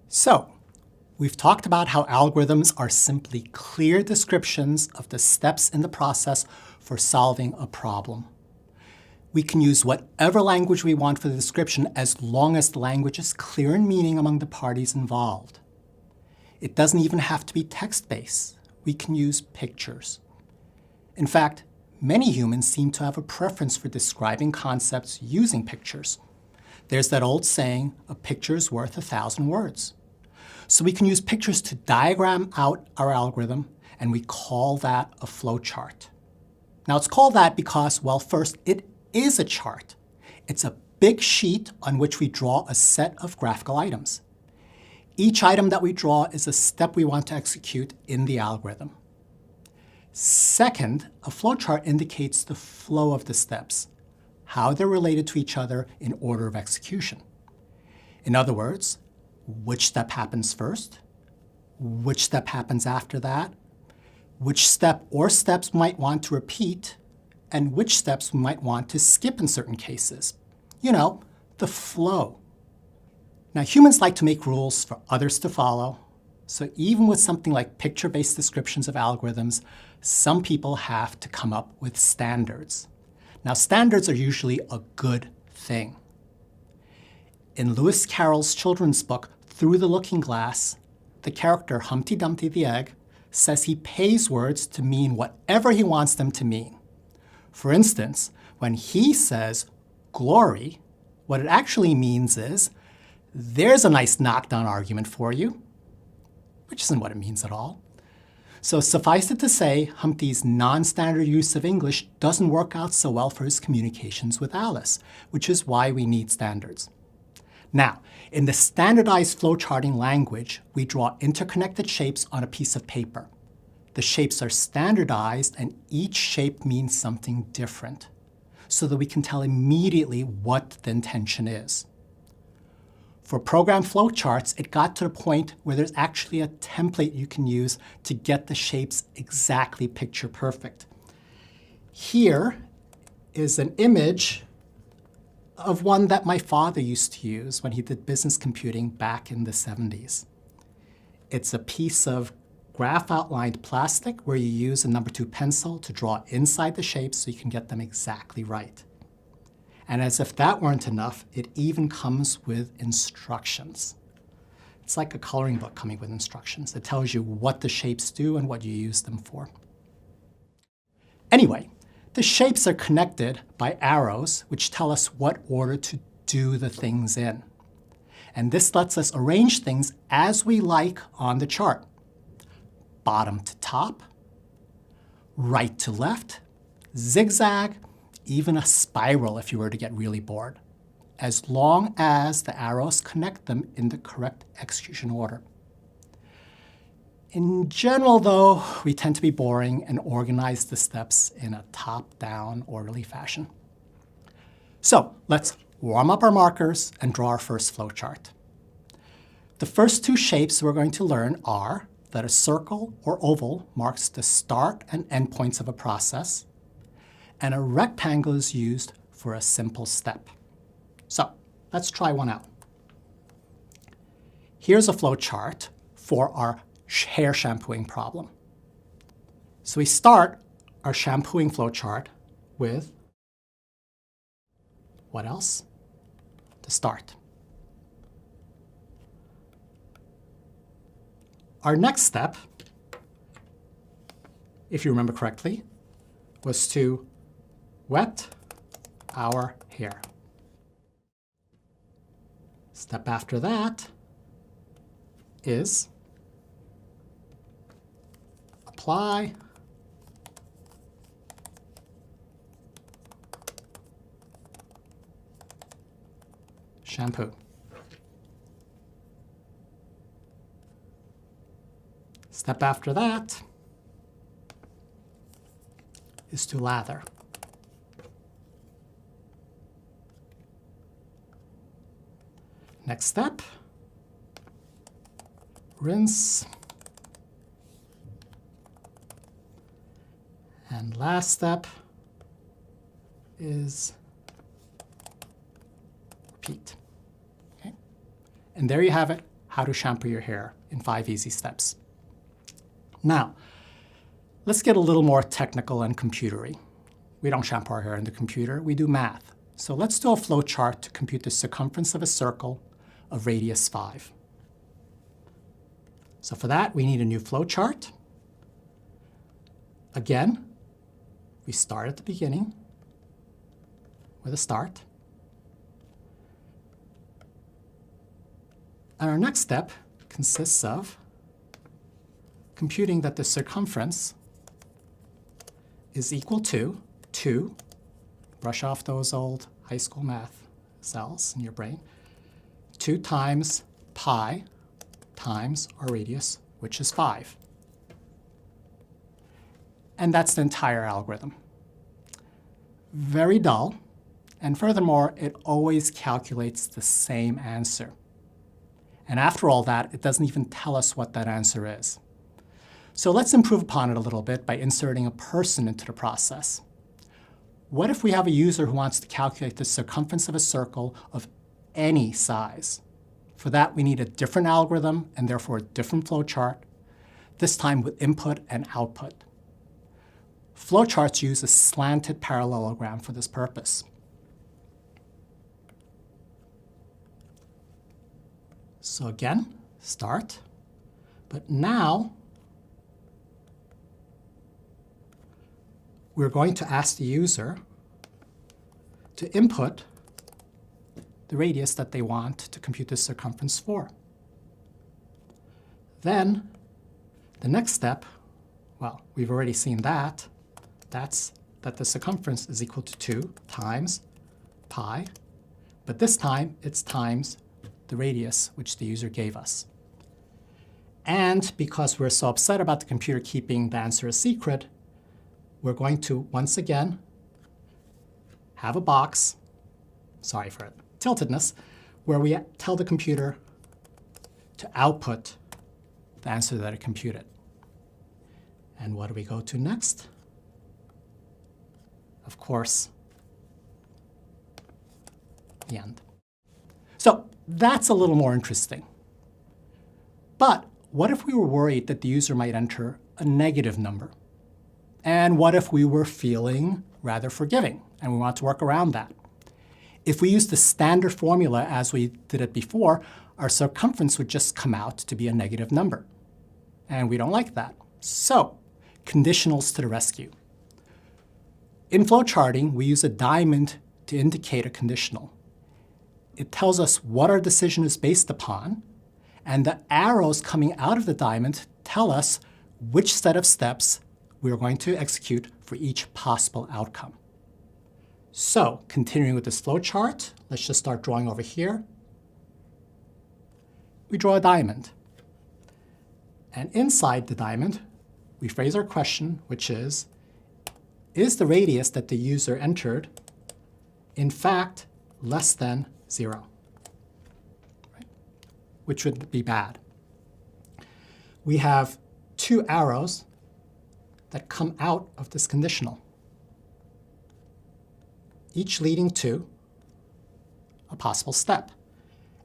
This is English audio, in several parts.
So, we've talked about how algorithms are simply clear descriptions of the steps in the process for solving a problem. We can use whatever language we want for the description as long as the language is clear in meaning among the parties involved. It doesn't even have to be text-based. We can use pictures. In fact, many humans seem to have a preference for describing concepts using pictures. There's that old saying, a picture is worth 1,000 words. So we can use pictures to diagram out our algorithm, and we call that a flowchart. Now it's called that because, well, first, it is a chart. It's a big sheet on which we draw a set of graphical items. Each item that we draw is a step we want to execute in the algorithm. Second, a flowchart indicates the flow of the steps, how they're related to each other in order of execution. In other words, which step happens first, which step happens after that, which step or steps might want to repeat, and which steps we might want to skip in certain cases. You know, the flow. Now, humans like to make rules for others to follow, so even with something like picture-based descriptions of algorithms, some people have to come up with standards. Now, standards are usually a good thing. In Lewis Carroll's children's book, Through the Looking Glass, the character Humpty Dumpty the Egg says he pays words to mean whatever he wants them to mean. For instance, when he says glory, what it actually means is, there's a nice knockdown argument for you, which isn't what it means at all. So suffice it to say, Humpty's non-standard use of English doesn't work out so well for his communications with Alice, which is why we need standards. Now, in the standardized flowcharting language, we draw interconnected shapes on a piece of paper. The shapes are standardized, and each shape means something different, so that we can tell immediately what the intention is. For program flowcharts, it got to the point where there's actually a template you can use to get the shapes exactly picture perfect. Here is an image of one that my father used to use when he did business computing back in the 70s. It's a piece of graph outlined plastic where you use a number 2 pencil to draw inside the shapes so you can get them exactly right. And as if that weren't enough, it even comes with instructions. It's like a coloring book coming with instructions. It tells you what the shapes do and what you use them for. Anyway, the shapes are connected by arrows, which tell us what order to do the things in. And this lets us arrange things as we like on the chart. Bottom to top, right to left, zigzag, even a spiral if you were to get really bored, as long as the arrows connect them in the correct execution order. In general, though, we tend to be boring and organize the steps in a top-down, orderly fashion. So let's warm up our markers and draw our first flowchart. The first 2 shapes we're going to learn are that a circle or oval marks the start and end points of a process, and a rectangle is used for a simple step. So let's try one out. Here's a flowchart for our hair shampooing problem. So we start our shampooing flowchart with what else? To start. Our next step, if you remember correctly, was to wet our hair. Step after that is apply shampoo. Step after that is to lather. Next step, rinse. And last step is repeat. Okay? And there you have it, how to shampoo your hair in 5 easy steps. Now, let's get a little more technical and computery. We don't shampoo our hair in the computer, we do math. So let's do a flow chart to compute the circumference of a circle of radius 5. So for that, we need a new flow chart. Again, we start at the beginning with a start. And our next step consists of computing that the circumference is equal to 2, brush off those old high school math cells in your brain, 2 times pi times our radius, which is 5. And that's the entire algorithm. Very dull, and furthermore, it always calculates the same answer. And after all that, it doesn't even tell us what that answer is. So let's improve upon it a little bit by inserting a person into the process. What if we have a user who wants to calculate the circumference of a circle of any size? For that, we need a different algorithm and therefore a different flowchart, this time with input and output. Flowcharts use a slanted parallelogram for this purpose. So again, start. But now, we're going to ask the user to input the radius that they want to compute the circumference for. Then, the next step, well, we've already seen that. That's that the circumference is equal to 2 times pi. But this time, it's times the radius which the user gave us. And because we're so upset about the computer keeping the answer a secret, we're going to, once again, have a box, sorry for tiltedness, where we tell the computer to output the answer that it computed. And what do we go to next? Of course, the end. So that's a little more interesting. But what if we were worried that the user might enter a negative number? And what if we were feeling rather forgiving and we want to work around that? If we use the standard formula as we did it before, our circumference would just come out to be a negative number. And we don't like that. So, conditionals to the rescue. In flowcharting, we use a diamond to indicate a conditional. It tells us what our decision is based upon, and the arrows coming out of the diamond tell us which set of steps we are going to execute for each possible outcome. So, continuing with this flowchart, let's just start drawing over here. We draw a diamond. And inside the diamond, we phrase our question, which is the radius that the user entered, in fact, less than 0? Right? Which would be bad. We have 2 arrows that come out of this conditional, each leading to a possible step.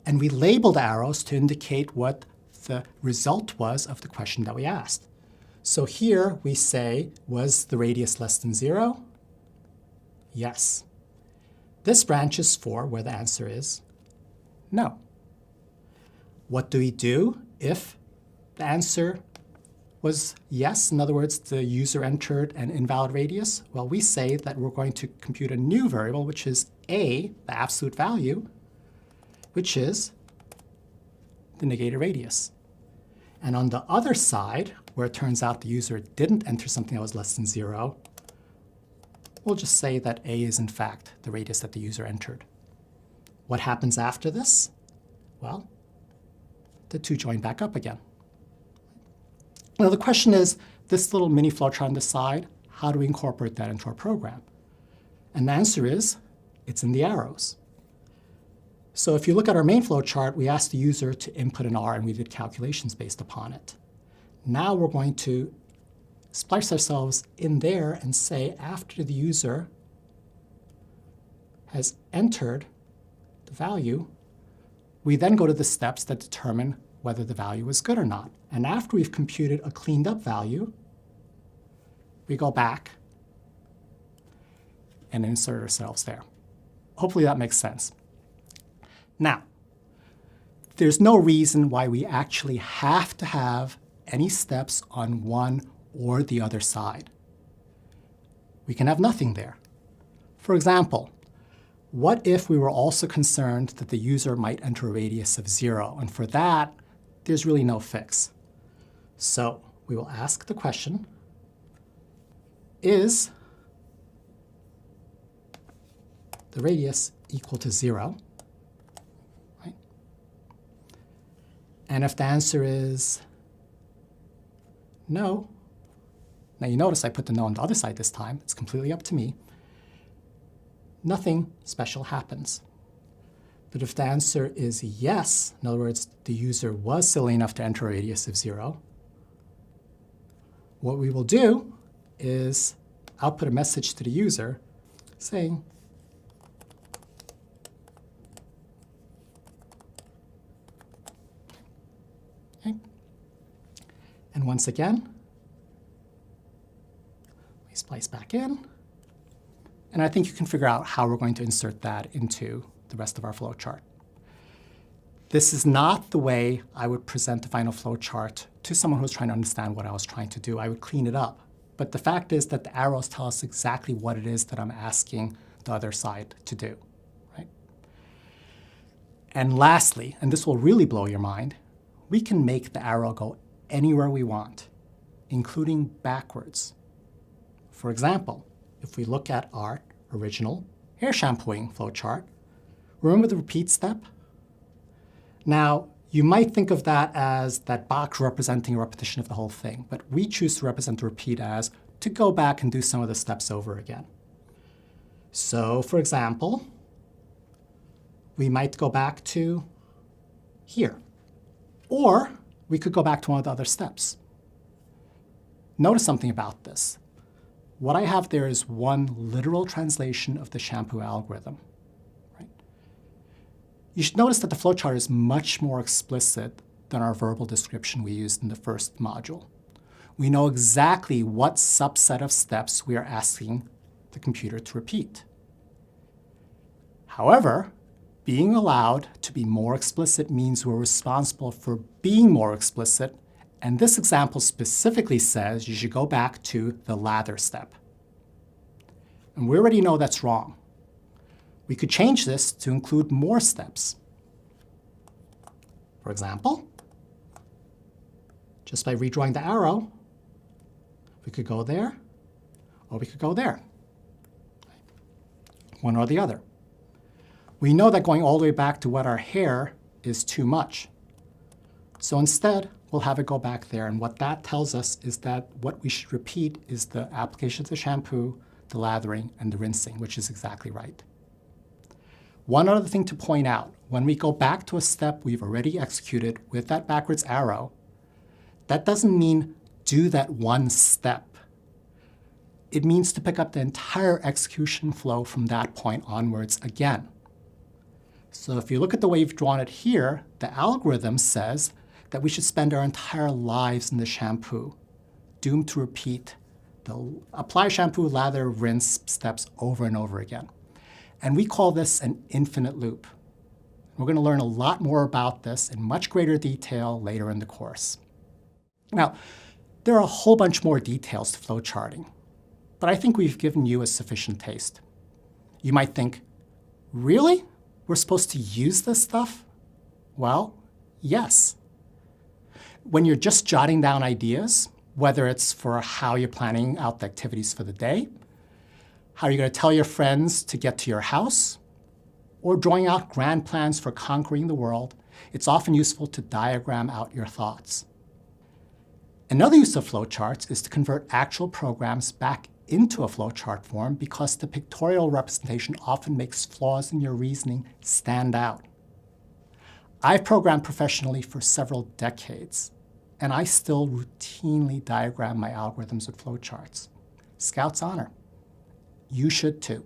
And we labeled arrows to indicate what the result was of the question that we asked. So here we say, was the radius less than 0? Yes. This branch is for where the answer is no. What do we do if the answer was yes? In other words, the user entered an invalid radius. Well, we say that we're going to compute a new variable, which is a, the absolute value, which is the negated radius. And on the other side, where it turns out the user didn't enter something that was less than 0, we'll just say that a is in fact the radius that the user entered. What happens after this? Well, the 2 join back up again. Now the question is, this little mini flowchart on the side, how do we incorporate that into our program? And the answer is, it's in the arrows. So if you look at our main flowchart, we asked the user to input an R and we did calculations based upon it. Now we're going to splice ourselves in there and say after the user has entered the value, we then go to the steps that determine whether the value is good or not. And after we've computed a cleaned up value, we go back and insert ourselves there. Hopefully that makes sense. Now, there's no reason why we actually have to have any steps on one or the other side. We can have nothing there. For example, what if we were also concerned that the user might enter a radius of 0? And for that, there's really no fix. So we will ask the question, is the radius equal to 0? Right? And if the answer is no, now you notice I put the no on the other side this time. It's completely up to me. Nothing special happens. But if the answer is yes, in other words, the user was silly enough to enter a radius of 0, what we will do is output a message to the user saying, okay. And once again, we splice back in. And I think you can figure out how we're going to insert that into the rest of our flowchart. This is not the way I would present the final flowchart to someone who's trying to understand what I was trying to do. I would clean it up. But the fact is that the arrows tell us exactly what it is that I'm asking the other side to do. Right? And lastly, and this will really blow your mind, we can make the arrow go anywhere we want, including backwards. For example, if we look at our original hair shampooing flowchart, remember the repeat step? Now, you might think of that as that box representing a repetition of the whole thing, but we choose to represent the repeat as to go back and do some of the steps over again. So, for example, we might go back to here, or we could go back to one of the other steps. Notice something about this. What I have there is one literal translation of the shampoo algorithm. Right? You should notice that the flowchart is much more explicit than our verbal description we used in the first module. We know exactly what subset of steps we are asking the computer to repeat. However, being allowed to be more explicit means we're responsible for being more explicit. And this example specifically says you should go back to the lather step. And we already know that's wrong. We could change this to include more steps. For example, just by redrawing the arrow, we could go there, or we could go there. One or the other. We know that going all the way back to wet our hair is too much. So instead, we'll have it go back there. And what that tells us is that what we should repeat is the application of the shampoo, the lathering, and the rinsing, which is exactly right. One other thing to point out, when we go back to a step we've already executed with that backwards arrow, that doesn't mean do that one step. It means to pick up the entire execution flow from that point onwards again. So if you look at the way you've drawn it here, the algorithm says that we should spend our entire lives in the shampoo, doomed to repeat the apply, shampoo, lather, rinse steps over and over again. And we call this an infinite loop. We're going to learn a lot more about this in much greater detail later in the course. Now, there are a whole bunch more details to flowcharting, but I think we've given you a sufficient taste. You might think, really? We're supposed to use this stuff? Well, yes. When you're just jotting down ideas, whether it's for how you're planning out the activities for the day, how you're going to tell your friends to get to your house, or drawing out grand plans for conquering the world, it's often useful to diagram out your thoughts. Another use of flowcharts is to convert actual programs back into a flowchart form because the pictorial representation often makes flaws in your reasoning stand out. I've programmed professionally for several decades, and I still routinely diagram my algorithms with flowcharts. Scout's honor. You should too.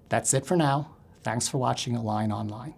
That's it for now. Thanks for watching Align Online.